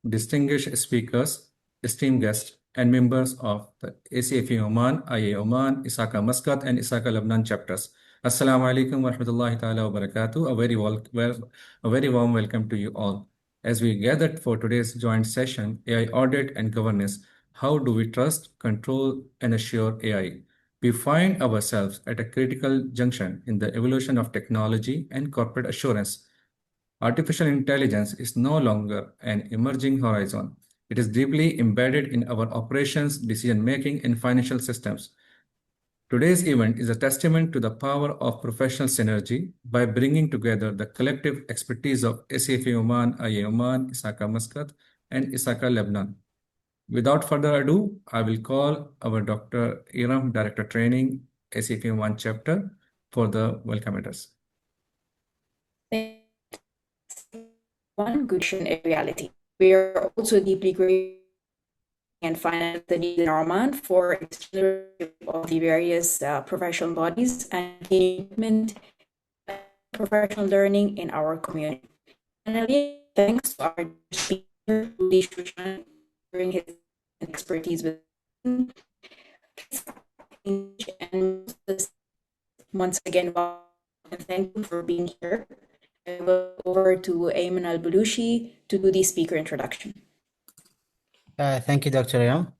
distinguished speakers, esteemed guests, and members of the ACFE Oman, IA Oman, Isaka Muscat, and Isaka Lebanon chapters. Assalamu alaikum wa rahmatullahi ta'ala wa barakatuh. A very warm welcome to you all. As we gathered for today's joint session, AI Audit and Governance, how do we trust, control, and assure AI? We find ourselves at a critical junction in the evolution of technology and corporate assurance. Artificial intelligence is no longer an emerging horizon. It is deeply embedded in our operations, decision making, and financial systems. Today's event is a testament to the power of professional synergy by bringing together the collective expertise of ACFE Oman, IA Oman, Isaka Muscat, and Isaka Lebanon. Without further ado, I will call our Dr. Iram, Director Training, ACFE Oman chapter, for the welcome address. One good a reality. We are also deeply grateful and finance studies in Oman for exchange of the various professional bodies and commitment professional learning in our community. Finally, thanks to our speaker, Rudy Shoushane, bring his expertise with and once again, and thank you for being here. I will go over to Ayman Al-Balushi to do the speaker introduction. Thank you, Dr. Ayam.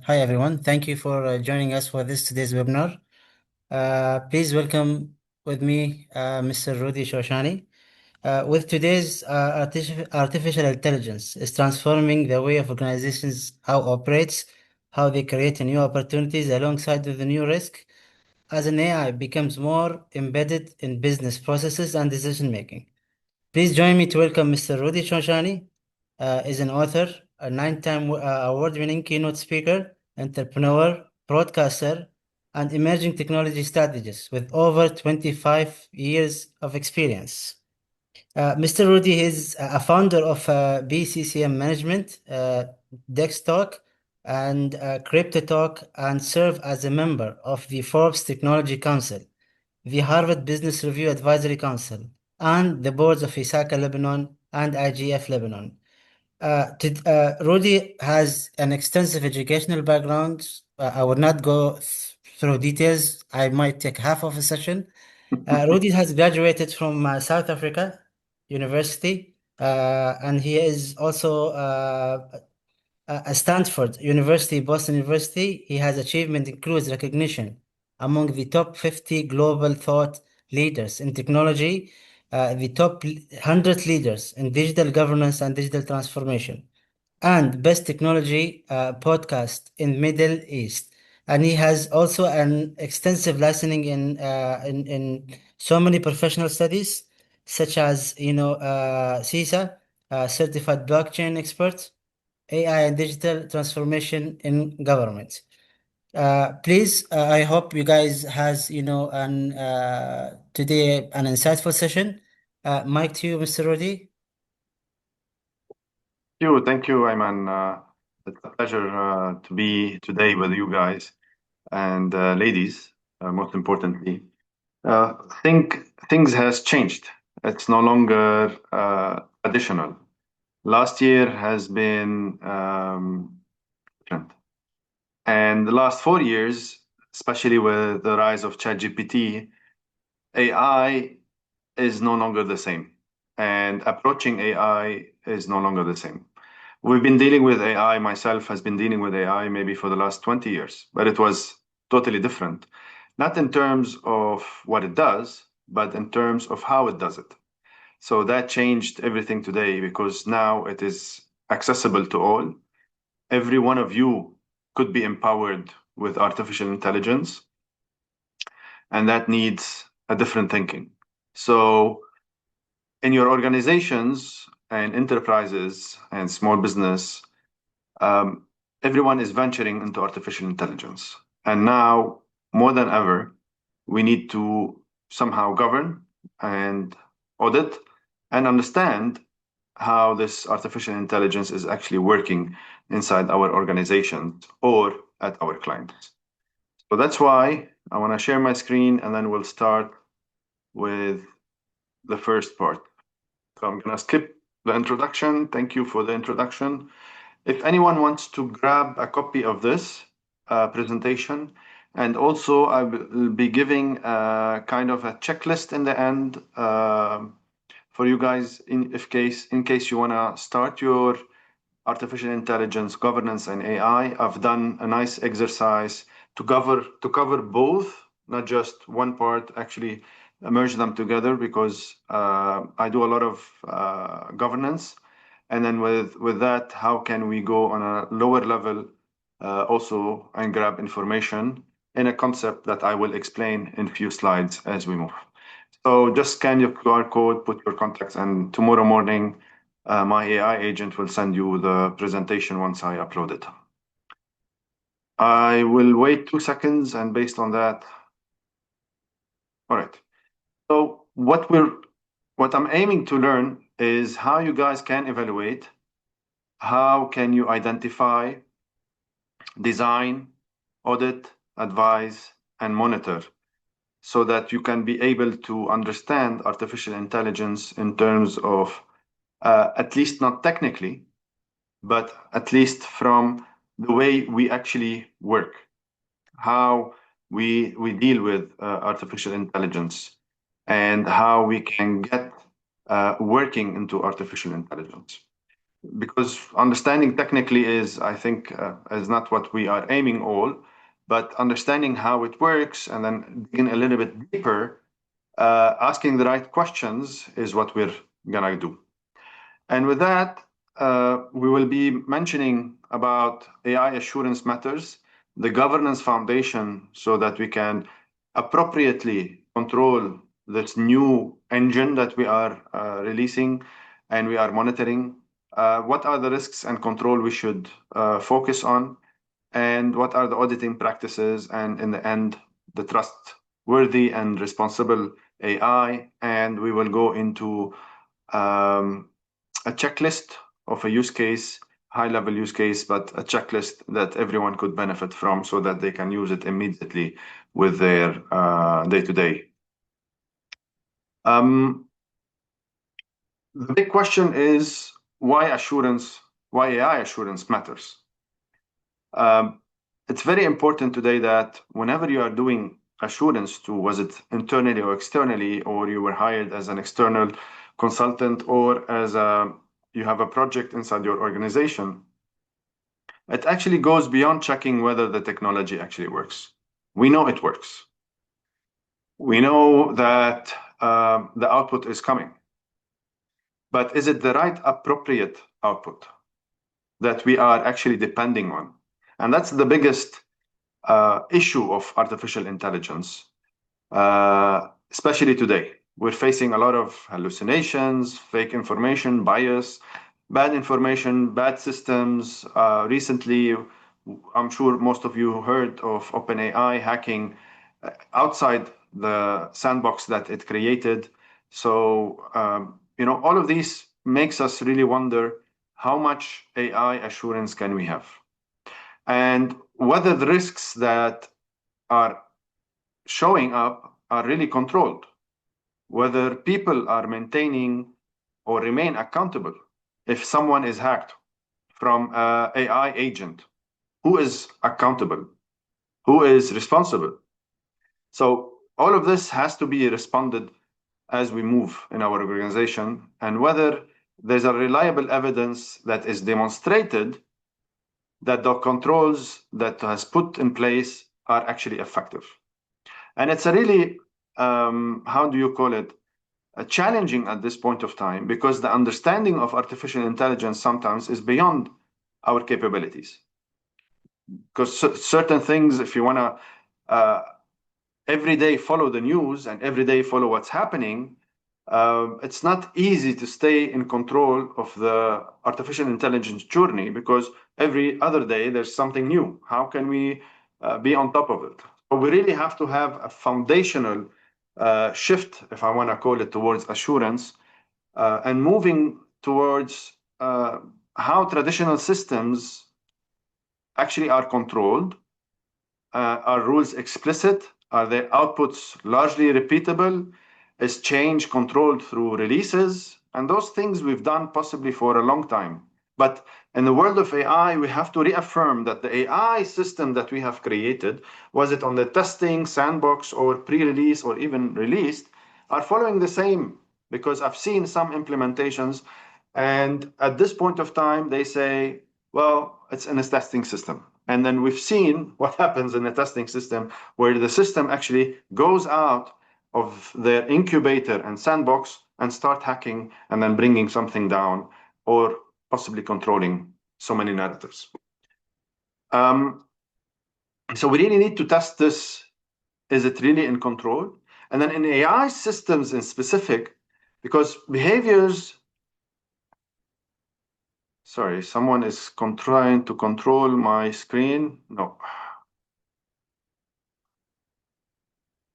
Hi, everyone. Thank you for joining us for today's webinar. Please welcome with me Mr. Rudy Shoushane. With today's artificial intelligence is transforming the way of organizations how operates, how they create new opportunities alongside with the new risk, as an AI becomes more embedded in business processes and decision making. Please join me to welcome Mr. Rudy Shoushane. Is an author, a 9-time award-winning keynote speaker, entrepreneur, broadcaster, and emerging technology strategist with over 25 years of experience. Mr. Rudy is a founder of BCCM Management, Dextalk, and Crypto Talk, and serve as a member of the Forbes Technology Council, the Harvard Business Review Advisory Council, and the boards of Isaka Lebanon and IGF Lebanon. Rudy has an extensive educational background. I will not go through details. I might take half of a session. Rudy has graduated from South Africa University, and he is also at Stanford University, Boston University. His achievement includes recognition among the top 50 global thought leaders in technology, the top 100 leaders in digital governance and digital transformation, and best technology podcast in Middle East. And he has also an extensive licensing in so many professional studies, such as CISA, certified blockchain expert, AI and digital transformation in government. Please, I hope you guys has today an insightful session. Mic to you, Mr. Rudy. Thank you, Ayman. It's a pleasure to be today with you guys and ladies, most importantly. Things has changed. It's no longer traditional. Last year has been different. And the last 4 years, especially with the rise of ChatGPT, AI is no longer the same. And approaching AI is no longer the same. We've been dealing with AI, myself has been dealing with AI maybe for the last 20 years, but it was totally different. Not in terms of what it does, but in terms of how it does it. So that changed everything today because now it is accessible to all. Every one of you could be empowered with artificial intelligence, and that needs a different thinking. So in your organizations and enterprises and small business, everyone is venturing into artificial intelligence. And now, more than ever, we need to somehow govern and audit and understand how this artificial intelligence is actually working inside our organizations or at our clients. So that's why I want to share my screen, and then we'll start with the first part. So I'm going to skip the introduction. Thank you for the introduction. If anyone wants to grab a copy of this presentation, and also I will be giving kind of a checklist in the end for you guys in case you want to start your artificial intelligence governance and AI. I've done a nice exercise to cover both, not just one part. Actually, merge them together because I do a lot of governance, and then with that, how can we go on a lower level also and grab information in a concept that I will explain in a few slides as we move. So just scan your QR code, put your contacts, and tomorrow morning, my AI agent will send you the presentation once I upload it. I will wait 2 seconds, and based on that, all right. So what I'm aiming to learn is how you guys can evaluate, how can you identify, design, audit, advise, and monitor, so that you can be able to understand artificial intelligence in terms of at least not technically, but at least from the way we actually work, how we deal with artificial intelligence, and how we can get working into artificial intelligence. Because understanding technically is, I think, is not what we are aiming all, but understanding how it works and then digging a little bit deeper, asking the right questions is what we're gonna do. And with that, we will be mentioning about AI assurance matters, the governance foundation, so that we can appropriately control this new engine that we are releasing and we are monitoring. What are the risks and control we should focus on? And what are the auditing practices? And in the end, the trustworthy and responsible AI. And we will go into a checklist of a use case, high-level use case, but a checklist that everyone could benefit from so that they can use it immediately with their day-to-day. The big question is why AI assurance matters. It's very important today that whenever you are doing assurance to, was it internally or externally, or you were hired as an external consultant, or as you have a project inside your organization, it actually goes beyond checking whether the technology actually works. We know it works. We know that the output is coming. But is it the right appropriate output that we are actually depending on? And that's the biggest issue of artificial intelligence, especially today. We're facing a lot of hallucinations, fake information, bias, bad information, bad systems. Recently, I'm sure most of you heard of OpenAI hacking outside the sandbox that it created. So, all of these makes us really wonder how much AI assurance can we have? And whether the risks that are showing up are really controlled, whether people are maintaining or remain accountable. If someone is hacked from an AI agent, who is accountable? Who is responsible? So all of this has to be responded as we move in our organization, and whether there's a reliable evidence that is demonstrated that the controls that has put in place are actually effective. And it's a really, how do you call it, challenging at this point of time, because the understanding of artificial intelligence sometimes is beyond our capabilities. Because certain things, if you want to every day follow the news and every day follow what's happening, it's not easy to stay in control of the artificial intelligence journey, because every other day there's something new. How can we be on top of it? So we really have to have a foundational shift, if I want to call it, towards assurance and moving towards how traditional systems actually are controlled. Are rules explicit? Are their outputs largely repeatable? Is change controlled through releases? And those things we've done possibly for a long time. But in the world of AI, we have to reaffirm that the AI system that we have created, was it on the testing, sandbox, or pre-release, or even released, are following the same. Because I've seen some implementations, and at this point of time, they say, well, it's in a testing system. And then we've seen what happens in a testing system, where the system actually goes out of their incubator and sandbox and start hacking and then bringing something down, or possibly controlling so many narratives. So we really need to test this. Is it really in control? And then in AI systems in specific, because behaviors, sorry, someone is trying to control my screen. No.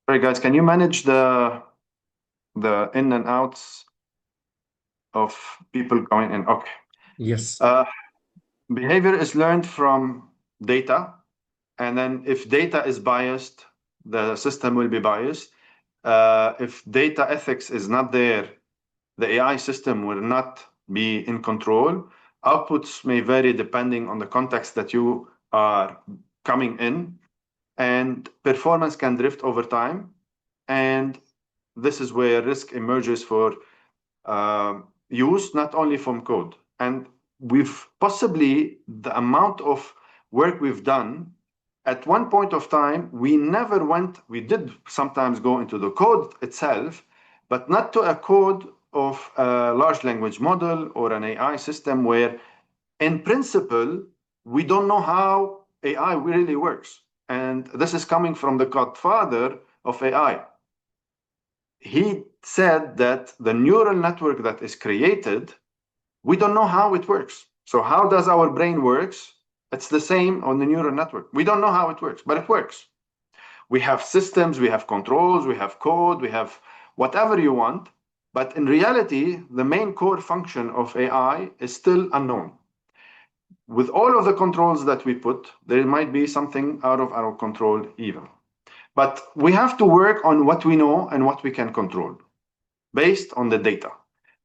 Sorry, guys, can you manage the in and outs of people going in? Okay. Yes. Behavior is learned from data. And then if data is biased, the system will be biased. If data ethics is not there, the AI system will not be in control. Outputs may vary depending on the context that you are coming in, and performance can drift over time. And this is where risk emerges for use, not only from code. And we've possibly, the amount of work we've done, at one point of time, we did sometimes go into the code itself, but not to a code of a large language model or an AI system where, in principle, we don't know how AI really works. And this is coming from the godfather of AI. He said that the neural network that is created, we don't know how it works. So how does our brain works? It's the same on the neural network. We don't know how it works, but it works. We have systems, we have controls, we have code, we have whatever you want. But in reality, the main core function of AI is still unknown. With all of the controls that we put, there might be something out of our control even. But we have to work on what we know and what we can control, based on the data,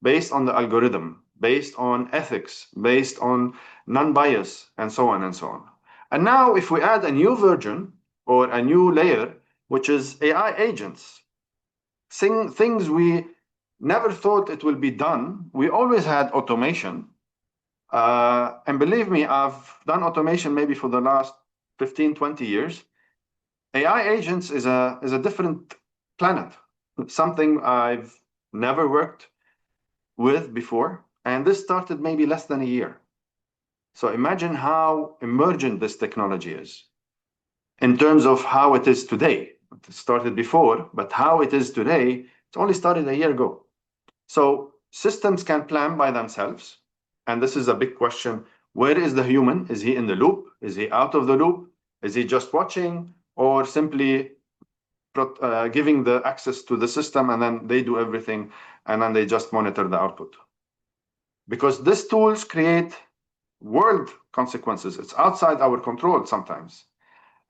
based on the algorithm, based on ethics, based on non-bias, and so on and so on. And now if we add a new version or a new layer, which is AI agents, things we never thought it will be done. We always had automation. And believe me, I've done automation maybe for the last 15, 20 years. AI agents is a different planet, something I've never worked with before. And this started maybe less than a year. So imagine how emergent this technology is in terms of how it is today. It started before, but how it is today, it's only started a year ago. So systems can plan by themselves. And this is a big question. Where is the human? Is he in the loop? Is he out of the loop? Is he just watching, or simply giving the access to the system and then they do everything and then they just monitor the output? Because these tools create world consequences. It's outside our control sometimes.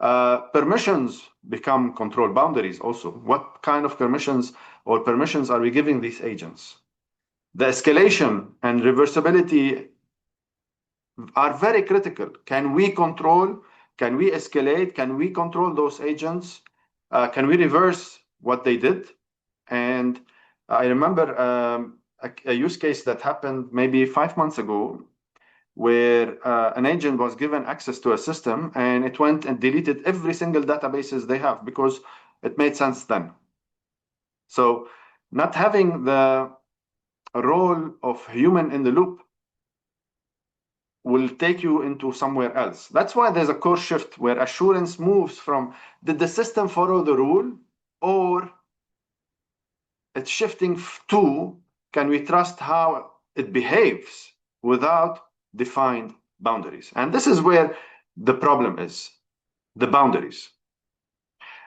Permissions become control boundaries also. What kind of permissions are we giving these agents? The escalation and reversibility are very critical. Can we control? Can we escalate? Can we control those agents? Can we reverse what they did? And I remember a use case that happened maybe 5 months ago, where an agent was given access to a system and it went and deleted every single databases they have because it made sense then. So not having the role of human in the loop will take you into somewhere else. That's why there's a core shift where assurance moves from, did the system follow the rule, or it's shifting to, can we trust how it behaves without defined boundaries? And this is where the problem is, the boundaries.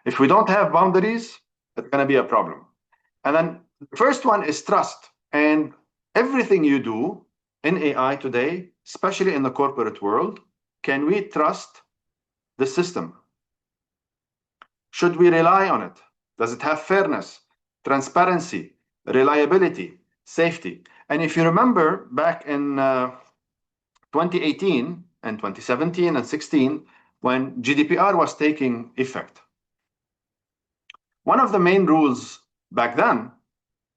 If we don't have boundaries, it's going to be a problem. And then the first one is trust. And everything you do in AI today, especially in the corporate world, can we trust the system? Should we rely on it? Does it have fairness, transparency, reliability, safety? And if you remember back in 2018 and 2017 and 16, when GDPR was taking effect, one of the main rules back then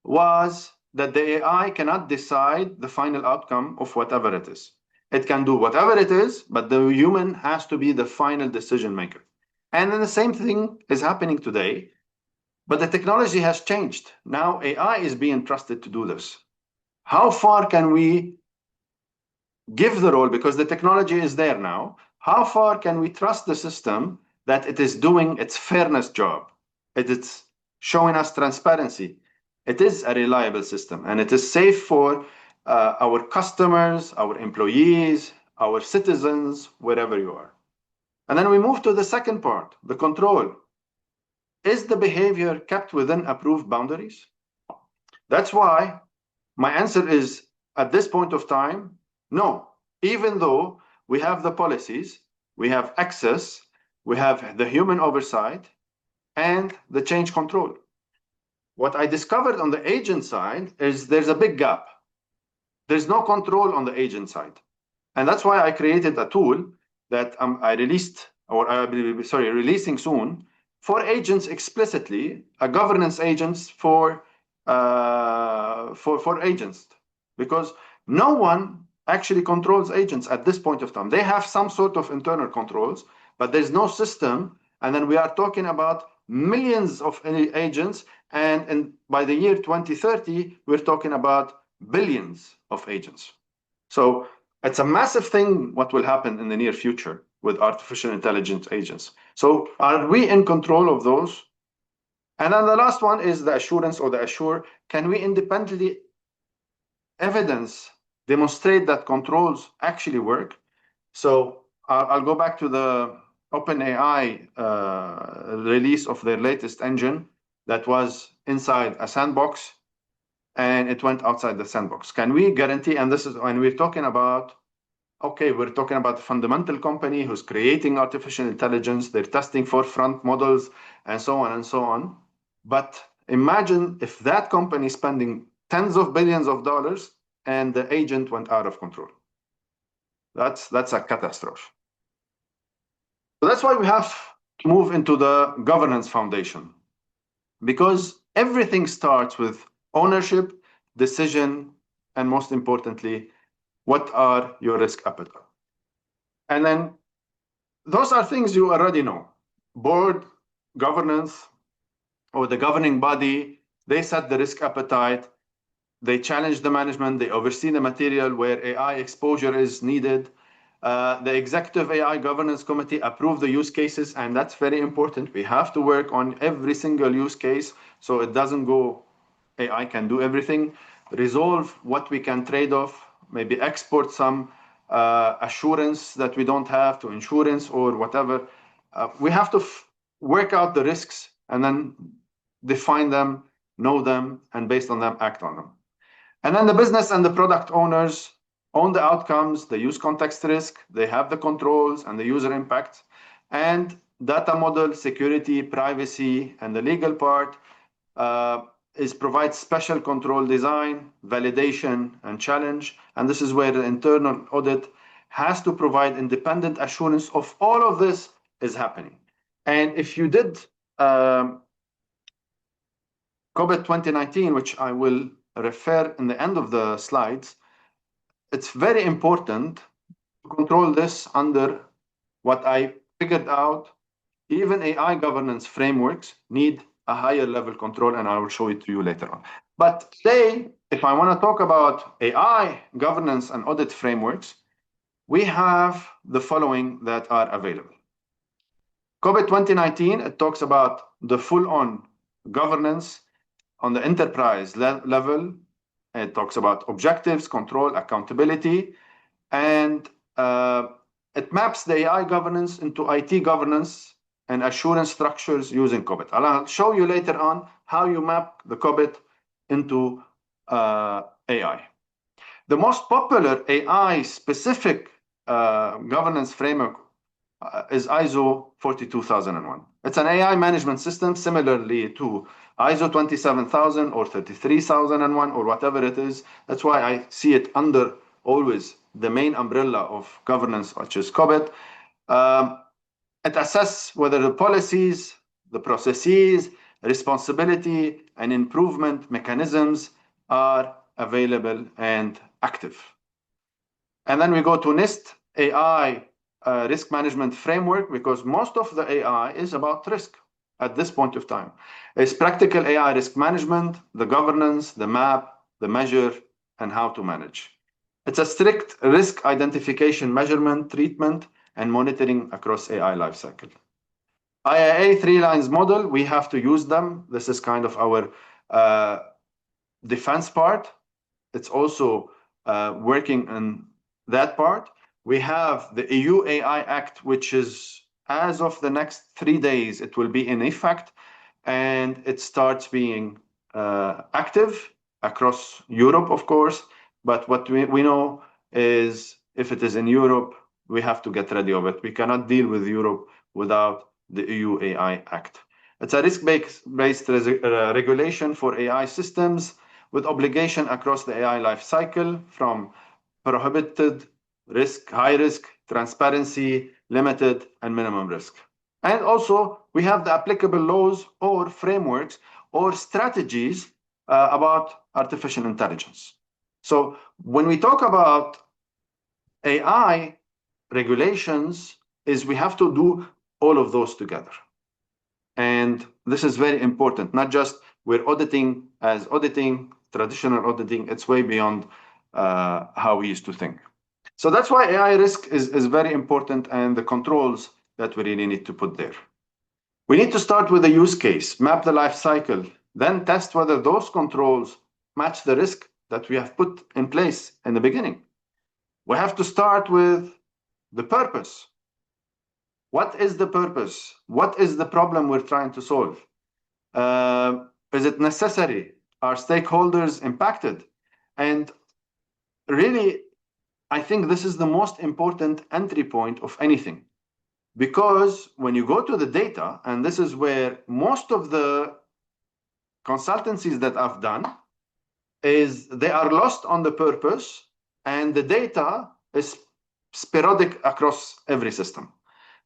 was that the AI cannot decide the final outcome of whatever it is. It can do whatever it is, but the human has to be the final decision maker. And then the same thing is happening today, but the technology has changed. Now AI is being trusted to do this. How far can we give the role, because the technology is there now, how far can we trust the system that it is doing its fairness job? It is showing us transparency. It is a reliable system, and it is safe for our customers, our employees, our citizens, wherever you are. And then we move to the second part, the control. Is the behavior kept within approved boundaries? That's why my answer is, at this point of time, no. Even though we have the policies, we have access, we have the human oversight, and the change control. What I discovered on the agent side is there's a big gap. There's no control on the agent side. And that's why I created a tool that I released, or I will be releasing soon, for agents explicitly, a governance agents for agents, because no one actually controls agents at this point of time. They have some sort of internal controls, but there's no system. And then we are talking about millions of agents, and by the year 2030, we're talking about billions of agents. So it's a massive thing what will happen in the near future with artificial intelligence agents. So are we in control of those? And then the last one is the assurance or the assure. Can we independently demonstrate that controls actually work? So I'll go back to the OpenAI release of their latest engine that was inside a sandbox, and it went outside the sandbox. Can we guarantee, and this is when we're talking about, okay, we're talking about a fundamental company who's creating artificial intelligence, they're testing for front models and so on and so on. But imagine if that company is spending tens of billions of dollars and the agent went out of control. That's a catastrophe. So that's why we have to move into the governance foundation, because everything starts with ownership, decision, and most importantly, what are your risk appetite? And then those are things you already know. Board, governance, or the governing body, they set the risk appetite, they challenge the management, they oversee the material where AI exposure is needed. The executive AI governance committee approve the use cases, and that's very important. We have to work on every single use case so it doesn't go AI can do everything. Resolve what we can trade off, maybe export some assurance that we don't have to insurance or whatever. We have to work out the risks and then define them, know them, and based on them, act on them. And then the business and the product owners own the outcomes, they use context risk, they have the controls and the user impact, and data model, security, privacy, and the legal part provides special control design, validation, and challenge. And this is where the internal audit has to provide independent assurance of all of this is happening. And if you did COVID 2019, which I will refer in the end of the slides, it's very important to control this under what I figured out. Even AI governance frameworks need a higher level control, and I will show it to you later on. But today, if I want to talk about AI governance and audit frameworks, we have the following that are available. COVID 2019, it talks about the full-on governance on the enterprise level. It talks about objectives, control, accountability, and it maps the AI governance into IT governance and assurance structures using COVID. I'll show you later on how you map the COVID into AI. The most popular AI-specific governance framework is ISO 42001. It's an AI management system similarly to ISO 27000 or 33001 or whatever it is. That's why I see it under always the main umbrella of governance, which is COVID. It assesses whether the policies, the processes, responsibility, and improvement mechanisms are available and active. And then we go to NIST AI risk management framework, because most of the AI is about risk at this point of time. It's practical AI risk management, the governance, the map, the measure, and how to manage. It's a strict risk identification, measurement, treatment, and monitoring across AI lifecycle. IIA 3 lines model, we have to use them. This is kind of our defense part. It's also working in that part. We have the EU AI Act, which is, as of the next 3 days, it will be in effect, and it starts being active across Europe, of course. But what we know is, if it is in Europe, we have to get ready of it. We cannot deal with Europe without the EU AI Act. It's a risk-based regulation for AI systems with obligation across the AI life cycle, from prohibited risk, high risk, transparency, limited, and minimum risk. And also, we have the applicable laws or frameworks or strategies about artificial intelligence. So when we talk about AI regulations, is we have to do all of those together. And this is very important, not just we're auditing as auditing, traditional auditing, it's way beyond how we used to think. So that's why AI risk is very important, and the controls that we really need to put there. We need to start with a use case, map the life cycle, then test whether those controls match the risk that we have put in place in the beginning. We have to start with the purpose. What is the purpose? What is the problem we're trying to solve? Is it necessary? Are stakeholders impacted? And really, I think this is the most important entry point of anything. Because when you go to the data, and this is where most of the consultancies that I've done, is they are lost on the purpose, and the data is sporadic across every system.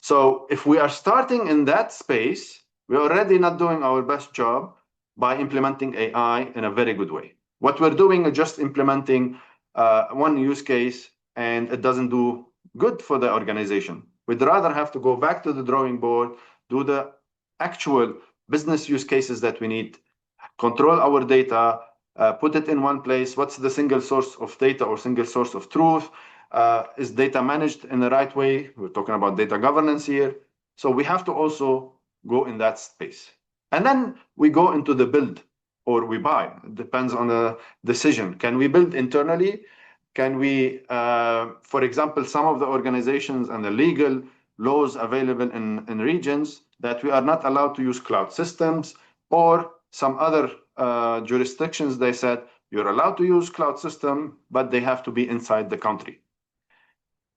So if we are starting in that space, we're already not doing our best job by implementing AI in a very good way. What we're doing is just implementing one use case, and it doesn't do good for the organization. We'd rather have to go back to the drawing board, do the actual business use cases that we need, control our data, put it in one place. What's the single source of data or single source of truth? Is data managed in the right way? We're talking about data governance here. So we have to also go in that space. And then we go into the build, or we buy. It depends on the decision. Can we build internally? Can we, for example, some of the organizations and the legal laws available in regions that we are not allowed to use cloud systems, or some other jurisdictions, they said, you're allowed to use cloud system, but they have to be inside the country.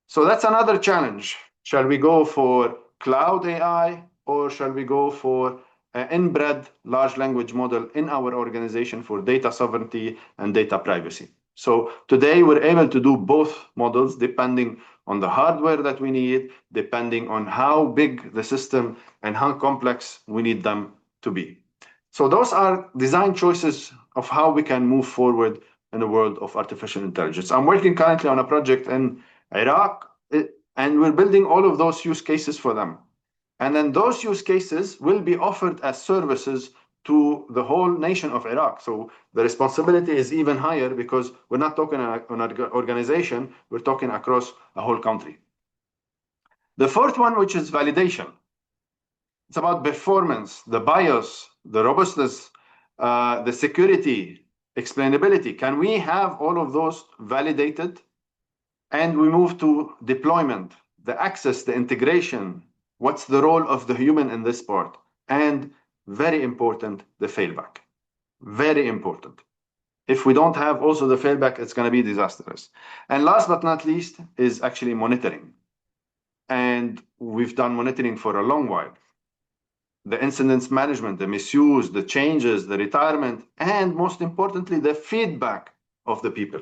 So that's another challenge. Shall we go for cloud AI, or shall we go for an inbred large language model in our organization for data sovereignty and data privacy? So today we're able to do both models depending on the hardware that we need, depending on how big the system and how complex we need them to be. So those are design choices of how we can move forward in the world of artificial intelligence. I'm working currently on a project in Iraq, and we're building all of those use cases for them. And then those use cases will be offered as services to the whole nation of Iraq. So the responsibility is even higher, because we're not talking on an organization, we're talking across a whole country. The fourth one, which is validation. It's about performance, the BIOS, the robustness, the security, explainability. Can we have all of those validated? And we move to deployment, the access, the integration. What's the role of the human in this part? And very important, the failback. Very important. If we don't have also the failback, it's going to be disastrous. And last but not least is actually monitoring. and we've done monitoring for a long while. The incidents management, the misuse, the changes, the retirement, and most importantly, the feedback of the people.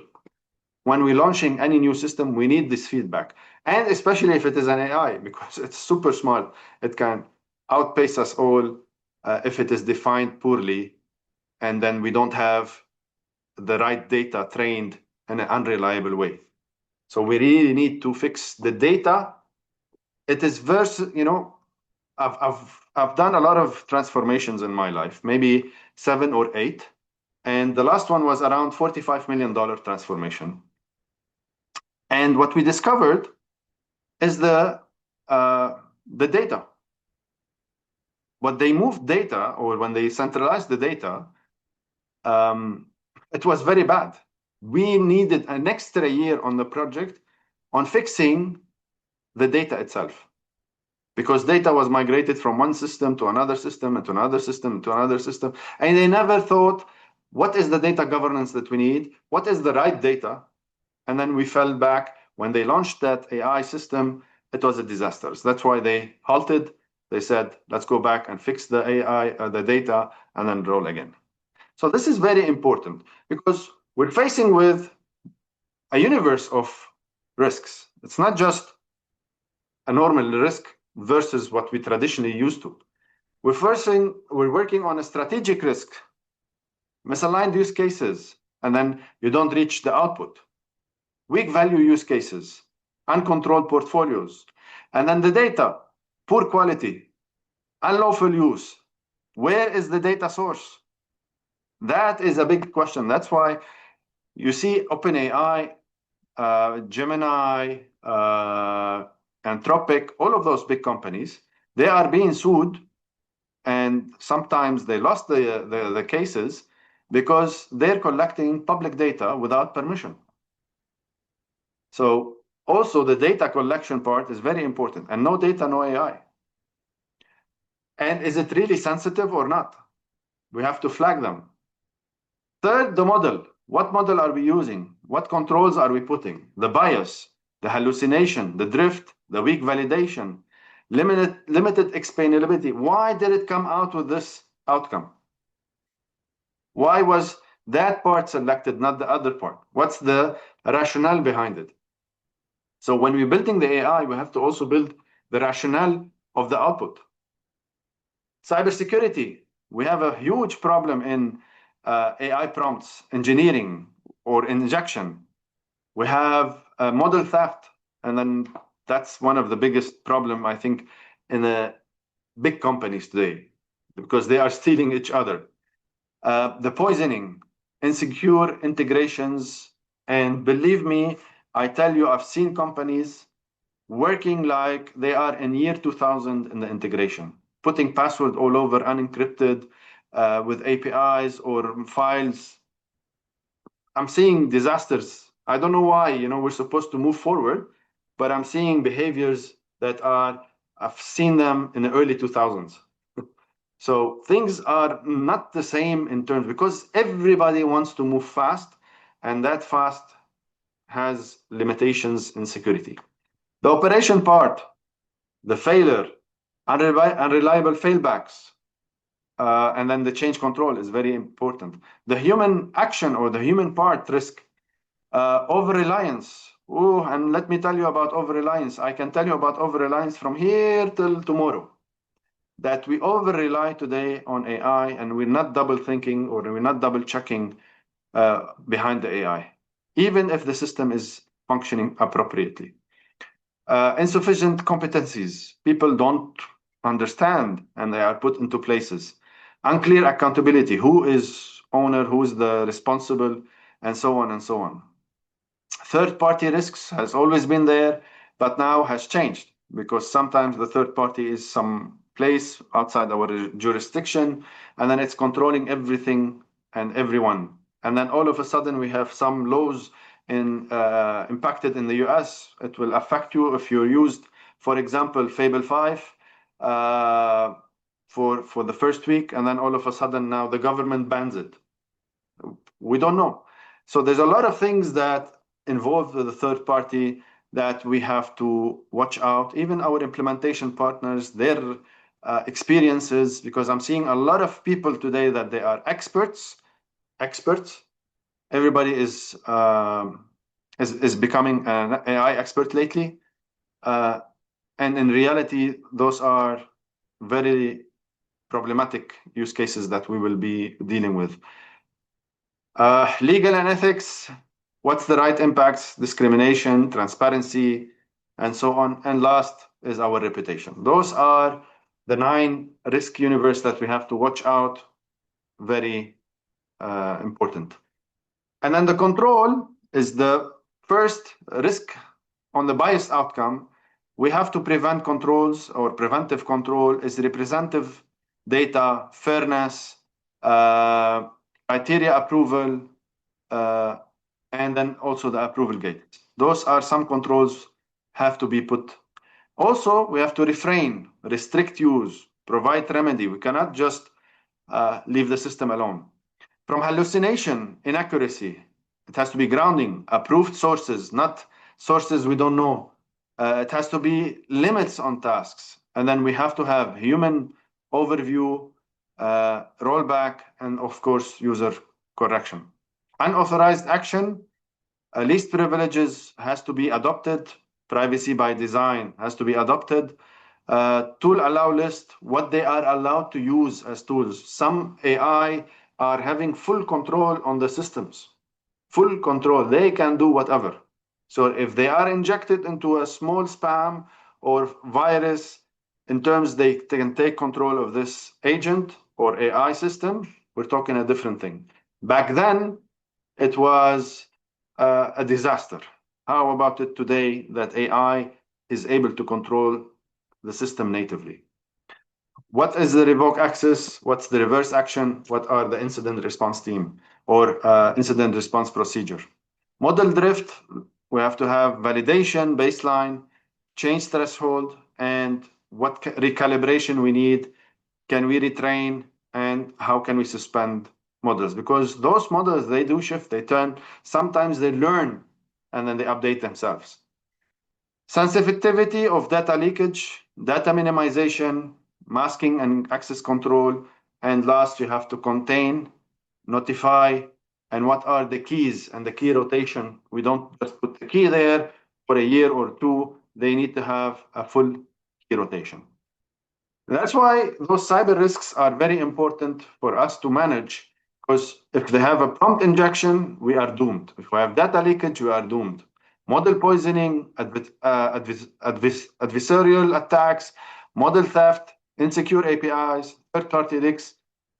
When we're launching any new system, we need this feedback. And especially if it is an AI, because it's super smart. It can outpace us all if it is defined poorly, and then we don't have the right data trained in an unreliable way. So we really need to fix the data. It is I've done a lot of transformations in my life, maybe 7 or 8. And the last one was around $45 million transformation. And what we discovered is the data. When they moved data, or when they centralized the data, it was very bad. We needed an extra year on the project on fixing the data itself, because data was migrated from one system to another system and to another system to another system. And they never thought, what is the data governance that we need? What is the right data? And then we fell back. When they launched that AI system, it was a disaster. So that's why they halted. They said, let's go back and fix the AI, the data, and then roll again. So this is very important, because we're facing with a universe of risks. It's not just a normal risk versus what we traditionally used to. We're working on a strategic risk, misaligned use cases, and then you don't reach the output. Weak value use cases, uncontrolled portfolios, and then the data, poor quality, unlawful use. Where is the data source? That is a big question. That's why you see OpenAI, Gemini, Anthropic, all of those big companies, they are being sued, and sometimes they lost the cases because they're collecting public data without permission. So also the data collection part is very important, and no data, no AI. And is it really sensitive or not? We have to flag them. Third, the model. What model are we using? What controls are we putting? The bias, the hallucination, the drift, the weak validation, limited explainability. Why did it come out with this outcome? Why was that part selected, not the other part? What's the rationale behind it? So when we're building the AI, we have to also build the rationale of the output. Cybersecurity. We have a huge problem in AI prompts engineering or injection. We have model theft, and then that's one of the biggest problem, I think, in the big companies today, because they are stealing each other. The poisoning, insecure integrations, and believe me, I tell you, I've seen companies working like they are in year 2000 in the integration, putting password all over unencrypted with APIs or files. I'm seeing disasters. I don't know why, we're supposed to move forward, but I'm seeing behaviors that I've seen them in the early 2000s. So things are not the same in terms, because everybody wants to move fast, and that fast has limitations in security. The operation part, the failure, unreliable failbacks, and then the change control is very important. The human action or the human part risk, over-reliance. Oh, and let me tell you about over-reliance. I can tell you about over-reliance from here till tomorrow. That we over-rely today on AI, and we're not double thinking, or we're not double checking behind the AI, even if the system is functioning appropriately. Insufficient competencies. People don't understand, and they are put into places. Unclear accountability. Who is owner? Who is the responsible? And so on and so on. Third-party risks has always been there, but now has changed, because sometimes the third party is some place outside our jurisdiction, and then it's controlling everything and everyone. And then all of a sudden we have some laws impacted in the US. It will affect you if you're used, for example, Fable 5 for the first week, and then all of a sudden now the government bans it. We don't know. So there's a lot of things that involved with the third party that we have to watch out. Even our implementation partners, their experiences, because I'm seeing a lot of people today that they are experts. Everybody is becoming an AI expert lately, and in reality, those are very problematic use cases that we will be dealing with. Legal and ethics, what's the right impacts, discrimination, transparency, and so on. And last is our reputation. Those are the 9 risk universe that we have to watch out, very important. And then the control is the first risk on the biased outcome. We have to prevent controls, or preventive control is representative data, fairness, criteria approval, and then also the approval gate. Those are some controls have to be put. Also, we have to refrain, restrict use, provide remedy. We cannot just leave the system alone. From hallucination, inaccuracy, it has to be grounding, approved sources, not sources we don't know. It has to be limits on tasks. And then we have to have human overview, rollback, and of course, user correction. Unauthorized action, least privileges has to be adopted. Privacy by design has to be adopted. Tool allow list, what they are allowed to use as tools. Some AI are having full control on the systems. Full control, they can do whatever. So if they are injected into a small spam or virus, in terms they can take control of this agent or AI system, we're talking a different thing. Back then, it was a disaster. How about it today that AI is able to control the system natively? What is the revoke access? What's the reverse action? What are the incident response team or incident response procedure? Model drift, we have to have validation, baseline, change threshold, and what recalibration we need. Can we retrain, and how can we suspend models? Because those models, they do shift, they turn, sometimes they learn and then they update themselves. Sensitivity of data leakage, data minimization, masking and access control, and last, you have to contain, notify, and what are the keys and the key rotation. We don't just put the key there for a year or 2. They need to have a full key rotation. That's why those cyber risks are very important for us to manage, because if they have a prompt injection, we are doomed. If we have data leakage, we are doomed. Model poisoning, adversarial attacks, model theft, insecure APIs, third-party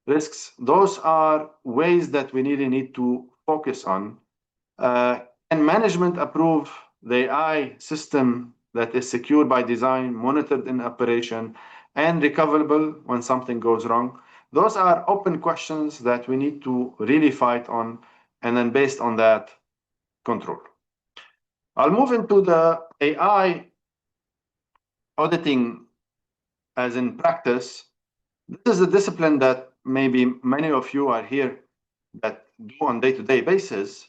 risks, those are ways that we really need to focus on. And management approve the AI system that is secure by design, monitored in operation, and recoverable when something goes wrong. Those are open questions that we need to really fight on, and then based on that, control. I'll move into the AI auditing as in practice. This is a discipline that maybe many of you are here that do on day-to-day basis,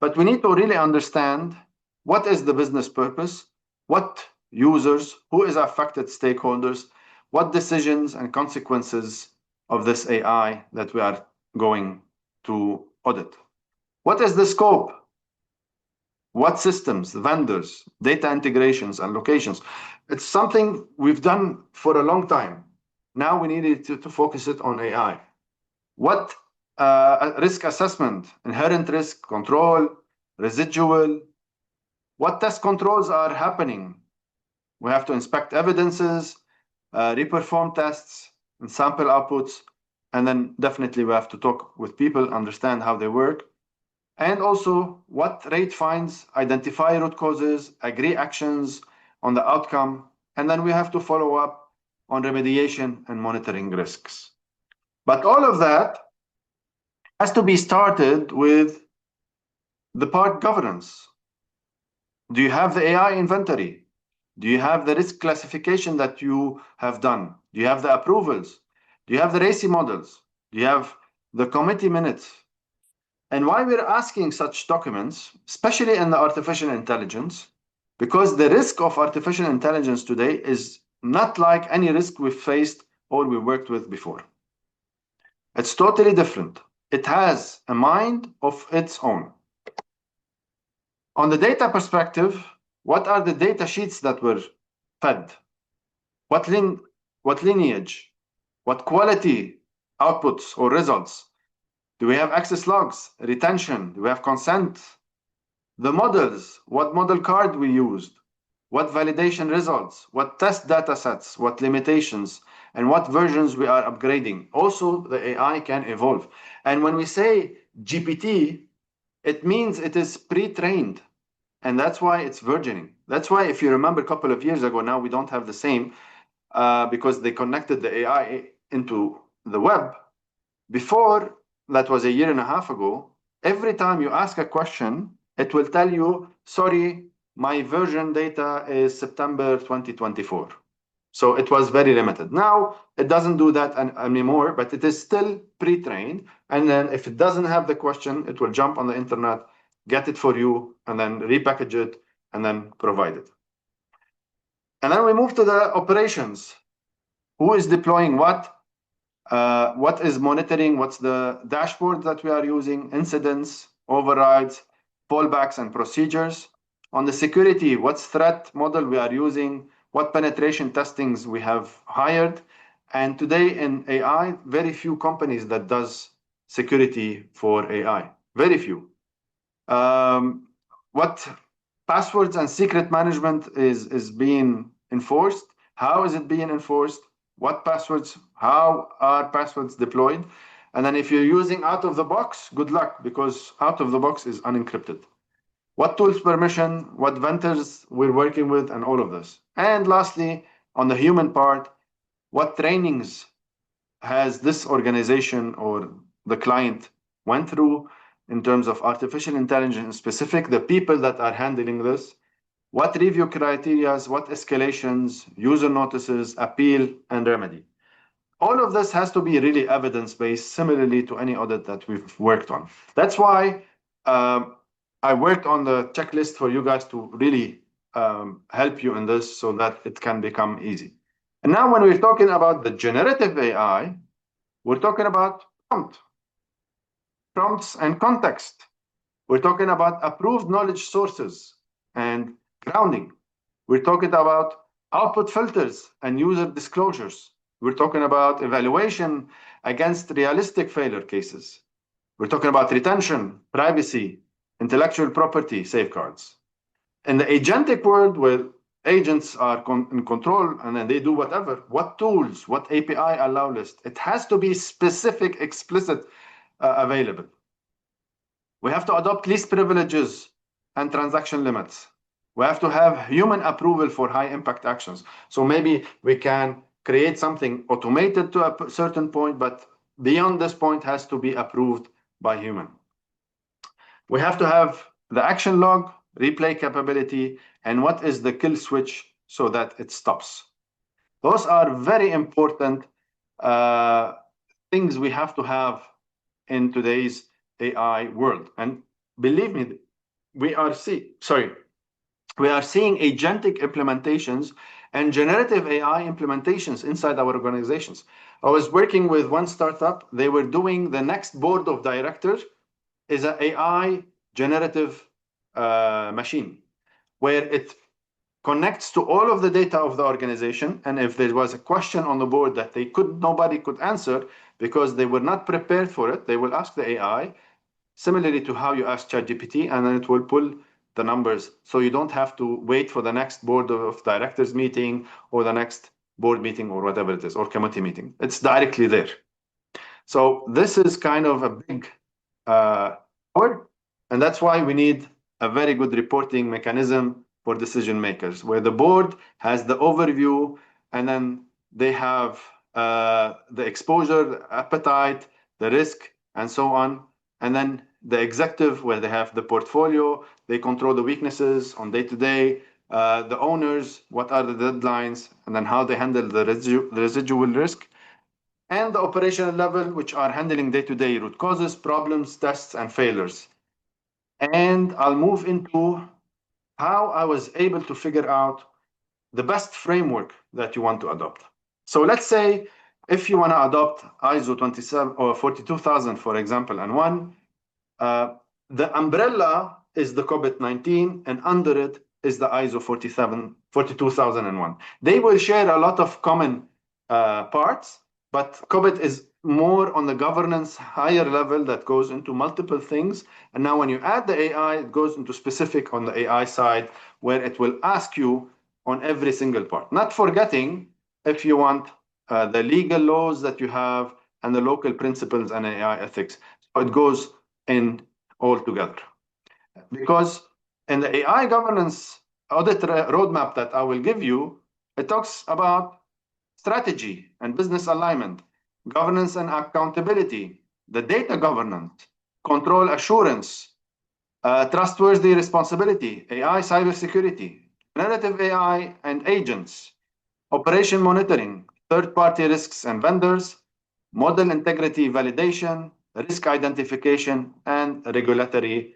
but we need to really understand what is the business purpose, what users, who is affected stakeholders, what decisions and consequences of this AI that we are going to audit. What is the scope? What systems, vendors, data integrations, and locations? It's something we've done for a long time. Now we needed to focus it on AI. What risk assessment, inherent risk, control, residual, what test controls are happening? We have to inspect evidences, reperform tests, and sample outputs, and then definitely we have to talk with people, understand how they work, and also what rate finds, identify root causes, agree actions on the outcome, and then we have to follow up on remediation and monitoring risks. But all of that has to be started with the part governance. Do you have the AI inventory? Do you have the risk classification that you have done? Do you have the approvals? Do you have the RACI models? Do you have the committee minutes? And why we're asking such documents, especially in the artificial intelligence, because the risk of artificial intelligence today is not like any risk we've faced or we worked with before. It's totally different. It has a mind of its own. On the data perspective, what are the data sheets that were fed? What lineage? What quality outputs or results? Do we have access logs, retention? Do we have consent? The models, what model card we used? What validation results? What test data sets? What limitations? And what versions we are upgrading? Also, the AI can evolve. And when we say GPT, it means it is pre-trained. And that's why it's versioning. That's why, if you remember a couple of years ago, now we don't have the same because they connected the AI into the web. Before, that was a year and a half ago, every time you ask a question, it will tell you, sorry, my version data is September 2024. So it was very limited. Now it doesn't do that anymore, but it is still pre-trained. And then if it doesn't have the question, it will jump on the internet, get it for you, and then repackage it, and then provide it. And then we move to the operations. Who is deploying what? What is monitoring? What's the dashboard that we are using? Incidents, overrides, fallbacks, and procedures. On the security, what's threat model we are using? What penetration testings we have hired? And today in AI, very few companies that does security for AI. Very few. What passwords and secret management is being enforced? How is it being enforced? What passwords? How are passwords deployed? And then if you're using out of the box, good luck, because out of the box is unencrypted. What tools permission, what vendors we're working with, and all of this. And lastly, on the human part, what trainings has this organization or the client went through in terms of artificial intelligence specific, the people that are handling this, what review criteria, what escalations, user notices, appeal, and remedy. All of this has to be really evidence-based, similarly to any audit that we've worked on. That's why I worked on the checklist for you guys to really help you in this so that it can become easy. And now when we're talking about the generative AI, we're talking about prompts and context. We're talking about approved knowledge sources and grounding. We're talking about output filters and user disclosures. We're talking about evaluation against realistic failure cases. We're talking about retention, privacy, intellectual property safeguards. In the agentic world where agents are in control and then they do whatever, what tools, what API allow list, it has to be specific, explicit, available. We have to adopt least privileges and transaction limits. We have to have human approval for high impact actions. So maybe we can create something automated to a certain point, but beyond this point has to be approved by human. We have to have the action log, replay capability, and what is the kill switch so that it stops. Those are very important things we have to have in today's AI world. And believe me, we are seeing agentic implementations and generative AI implementations inside our organizations. I was working with one startup. They were doing the next board of directors is an AI generative machine where it connects to all of the data of the organization. And if there was a question on the board that nobody could answer because they were not prepared for it, they will ask the AI, similarly to how you ask ChatGPT, and then it will pull the numbers. So you don't have to wait for the next board of directors meeting or the next board meeting or whatever it is, or committee meeting. It's directly there. So this is kind of a big power, and that's why we need a very good reporting mechanism for decision makers, where the board has the overview, and then they have the exposure, the appetite, the risk, and so on. And then the executive, where they have the portfolio, they control the weaknesses on day-to-day, the owners, what are the deadlines, and then how they handle the residual risk, and the operational level, which are handling day-to-day root causes, problems, tests, and failures. And I'll move into how I was able to figure out the best framework that you want to adopt. So let's say if you want to adopt ISO 27 or 42000, for example, and one, the umbrella is the COVID-19, and under it is the ISO 42001. They will share a lot of common parts, but COVID is more on the governance higher level that goes into multiple things. And now when you add the AI, it goes into specific on the AI side, where it will ask you on every single part. Not forgetting if you want the legal laws that you have and the local principles and AI ethics. So it goes in all together. Because in the AI governance audit roadmap that I will give you, it talks about strategy and business alignment, governance and accountability, the data governance, control assurance, trustworthy responsibility, AI cybersecurity, generative AI and agents, operation monitoring, third-party risks and vendors, model integrity validation, risk identification, and regulatory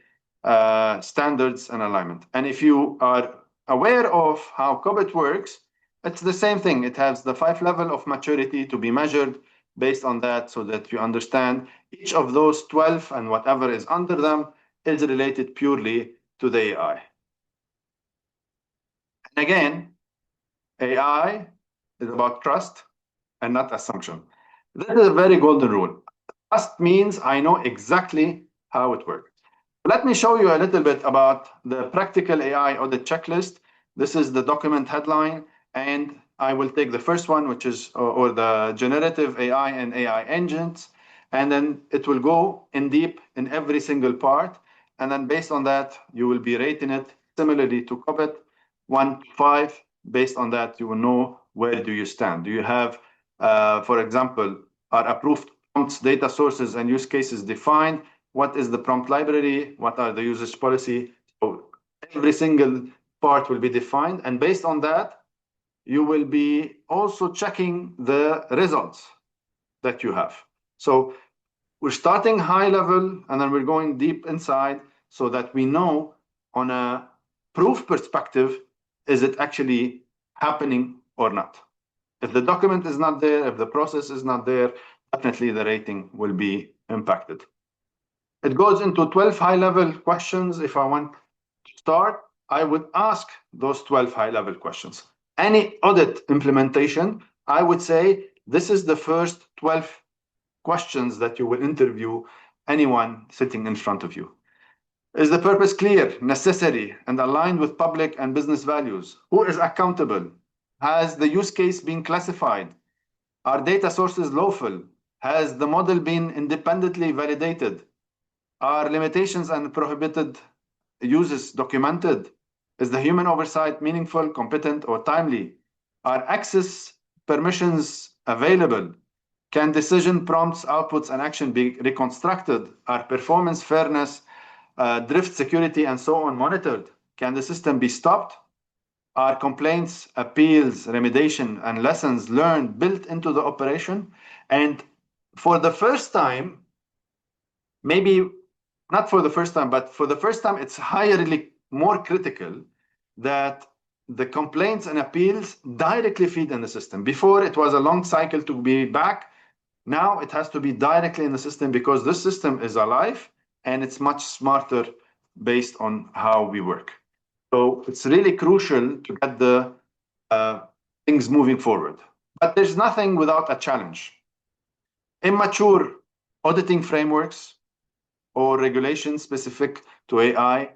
standards and alignment. And if you are aware of how COVID works, it's the same thing. It has the 5 level of maturity to be measured based on that, so that you understand each of those 12 and whatever is under them is related purely to the AI. And again, AI is about trust and not assumption. This is a very golden rule. Trust means I know exactly how it works. Let me show you a little bit about the practical AI audit checklist. This is the document headline, and I will take the first one, which is or the generative AI and AI engines, and then it will go in deep in every single part. And then based on that, you will be rating it similarly to COVID, 1 to 5. Based on that, you will know where do you stand. Do you have, for example, are approved prompts, data sources, and use cases defined? What is the prompt library? What are the usage policy? So every single part will be defined. And based on that, you will be also checking the results that you have. So we're starting high level, and then we're going deep inside so that we know on a proof perspective, is it actually happening or not? If the document is not there, if the process is not there, definitely the rating will be impacted. It goes into 12 high-level questions. If I want to start, I would ask those 12 high-level questions. Any audit implementation, I would say this is the first 12 questions that you will interview anyone sitting in front of you. Is the purpose clear, necessary, and aligned with public and business values? Who is accountable? Has the use case been classified? Are data sources lawful? Has the model been independently validated? Are limitations and prohibited uses documented? Is the human oversight meaningful, competent, or timely? Are access permissions available? Can decision prompts, outputs, and action be reconstructed? Are performance, fairness, drift security, and so on monitored? Can the system be stopped? Are complaints, appeals, remediation, and lessons learned built into the operation? And for the first time, maybe not for the first time, but for the first time, it's highly more critical that the complaints and appeals directly feed in the system. Before, it was a long cycle to be back. Now it has to be directly in the system, because this system is alive and it's much smarter based on how we work. So it's really crucial to get the things moving forward. But there's nothing without a challenge. Immature auditing frameworks or regulations specific to AI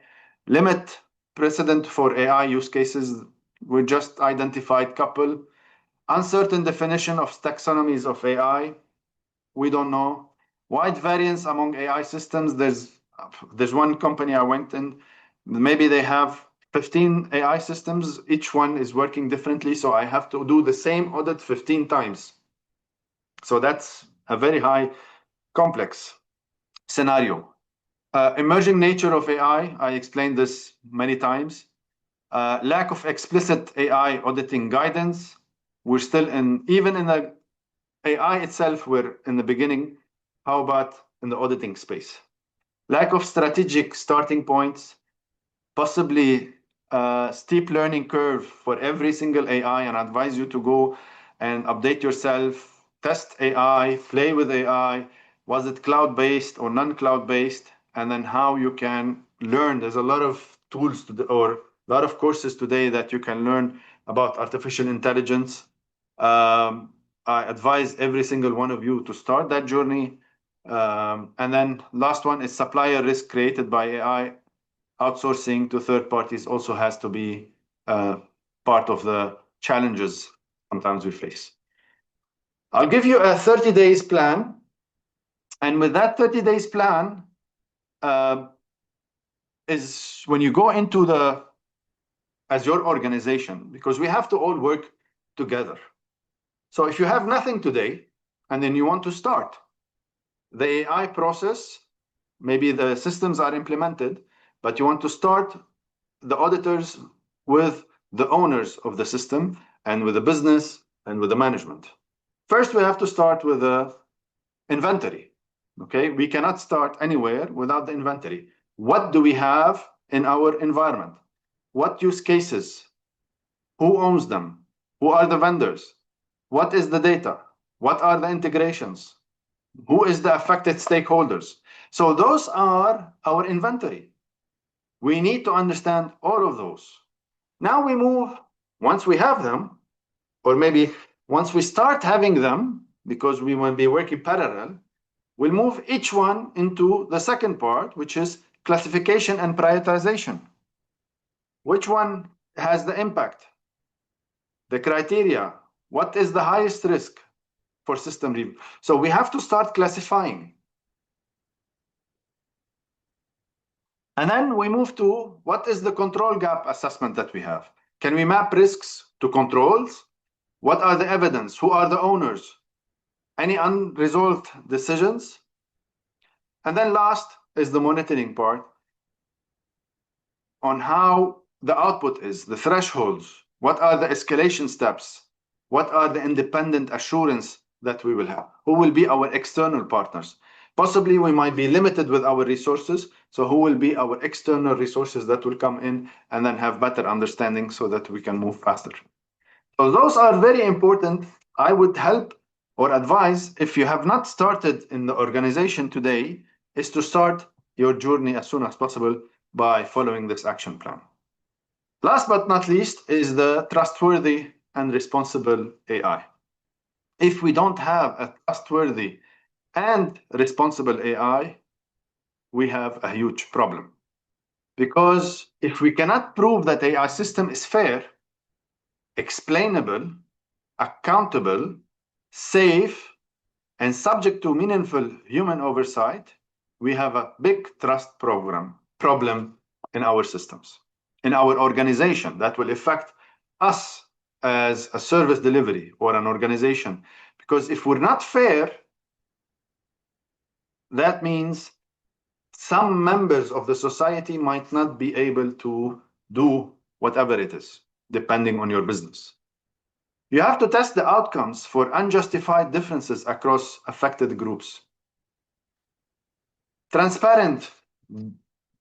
limit precedent for AI use cases. We just identified a couple. Uncertain definition of taxonomies of AI. We don't know. Wide variance among AI systems. There's one company I went in, maybe they have 15 AI systems. Each one is working differently, so I have to do the same audit 15 times. So that's a very high complex scenario. Emerging nature of AI, I explained this many times. Lack of explicit AI auditing guidance. We're still even in the AI itself, we're in the beginning. How about in the auditing space? Lack of strategic starting points, possibly steep learning curve for every single AI and advise you to go and update yourself, test AI, play with AI. Was it cloud-based or non-cloud-based? And then how you can learn. There's a lot of tools or a lot of courses today that you can learn about artificial intelligence. I advise every single one of you to start that journey. And then last one is supplier risk created by AI. Outsourcing to third parties also has to be part of the challenges sometimes we face. I'll give you a 30 days plan. And with that 30 days plan, is when you go into as your organization, because we have to all work together. So if you have nothing today, and then you want to start the AI process, maybe the systems are implemented, but you want to start the auditors with the owners of the system and with the business and with the management. First, we have to start with the inventory. Okay, we cannot start anywhere without the inventory. What do we have in our environment? What use cases? Who owns them? Who are the vendors? What is the data? What are the integrations? Who is the affected stakeholders? So those are our inventory. We need to understand all of those. Now we move, once we have them, or maybe once we start having them, because we will be working parallel, we'll move each one into the second part, which is classification and prioritization. Which one has the impact? The criteria. What is the highest risk for system review? So we have to start classifying. And then we move to what is the control gap assessment that we have? Can we map risks to controls? What are the evidence? Who are the owners? Any unresolved decisions? And then last is the monitoring part on how the output is, the thresholds. What are the escalation steps? What are the independent assurance that we will have? Who will be our external partners? Possibly we might be limited with our resources. So who will be our external resources that will come in and then have better understanding so that we can move faster? So those are very important. I would help or advise, if you have not started in the organization today, is to start your journey as soon as possible by following this action plan. Last but not least is the trustworthy and responsible AI. If we don't have a trustworthy and responsible AI, we have a huge problem. Because if we cannot prove that AI system is fair, explainable, accountable, safe, and subject to meaningful human oversight, we have a big trust problem in our systems, in our organization that will affect us as a service delivery or an organization. Because if we're not fair, that means some members of the society might not be able to do whatever it is, depending on your business. You have to test the outcomes for unjustified differences across affected groups. Transparent,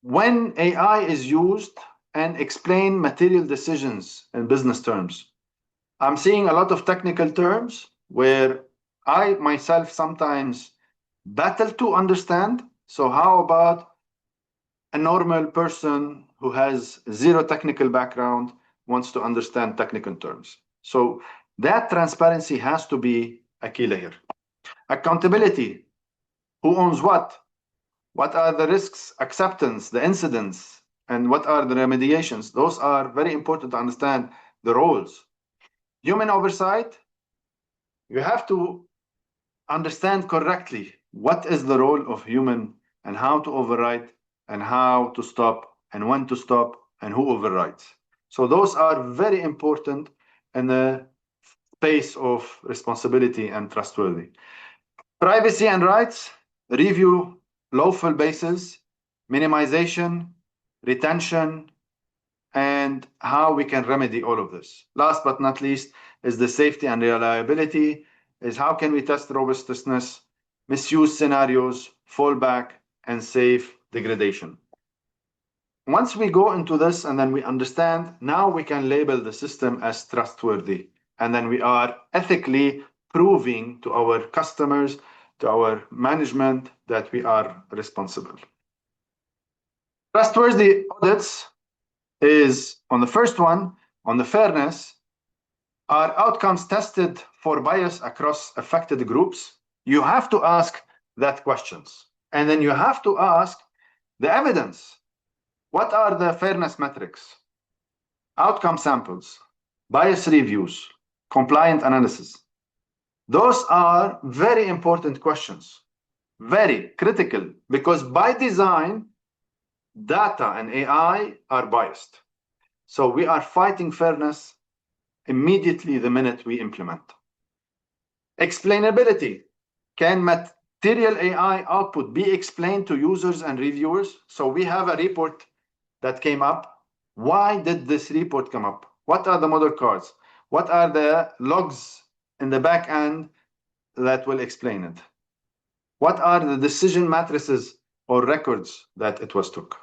when AI is used, and explain material decisions in business terms. I'm seeing a lot of technical terms where I myself sometimes battle to understand. So how about a normal person who has zero technical background wants to understand technical terms? So that transparency has to be a key layer. Accountability, who owns what? What are the risks, acceptance, the incidents, and what are the remediations? Those are very important to understand the roles. Human oversight, you have to understand correctly what is the role of human and how to override and how to stop and when to stop and who overrides. So those are very important in the space of responsibility and trustworthy. Privacy and rights, review lawful basis, minimization, retention, and how we can remedy all of this. Last but not least is the safety and reliability, is how can we test robustness, misuse scenarios, fallback, and safe degradation. once we go into this and then we understand, now we can label the system as trustworthy. And then we are ethically proving to our customers, to our management, that we are responsible. Trustworthy audits is on the first one, on the fairness, are outcomes tested for bias across affected groups? You have to ask that questions. And then you have to ask the evidence. What are the fairness metrics? Outcome samples, bias reviews, compliant analysis. Those are very important questions, very critical, because by design, data and AI are biased. So we are fighting fairness immediately the minute we implement. Explainability. Can material AI output be explained to users and reviewers? So we have a report that came up. Why did this report come up? What are the model cards? What are the logs in the back end that will explain it? What are the decision matrices or records that it was took?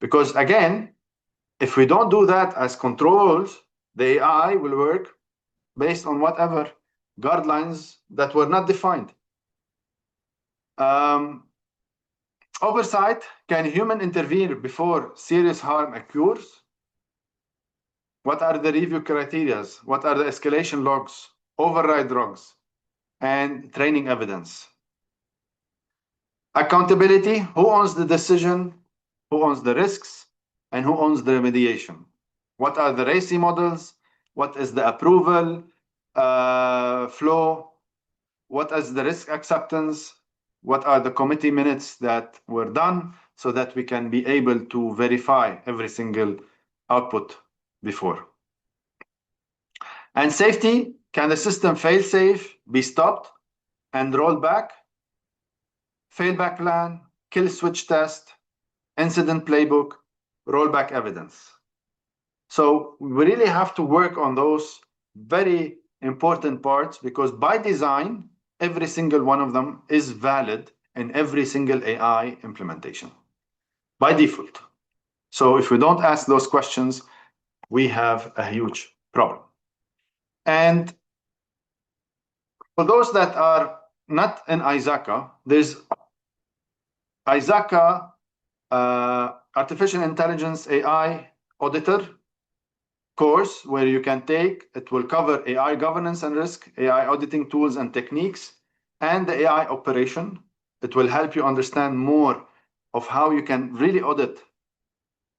Because again, if we don't do that as controls, the AI will work based on whatever guidelines that were not defined. Oversight. Can human intervene before serious harm occurs? What are the review criteria? What are the escalation logs, override logs, and training evidence? Accountability. Who owns the decision? Who owns the risks? And who owns the remediation? What are the RACI models? What is the approval flow? What is the risk acceptance? What are the committee minutes that were done so that we can be able to verify every single output before? And safety. Can the system fail safe, be stopped and rolled back? Failback plan, kill switch test, incident playbook, rollback evidence. So we really have to work on those very important parts, because by design, every single one of them is valid in every single AI implementation by default. So if we don't ask those questions, we have a huge problem. And for those that are not in ISACA, there's ISACA Artificial Intelligence AI Auditor course where you can take. It will cover AI governance and risk, AI auditing tools and techniques, and the AI operation. It will help you understand more of how you can really audit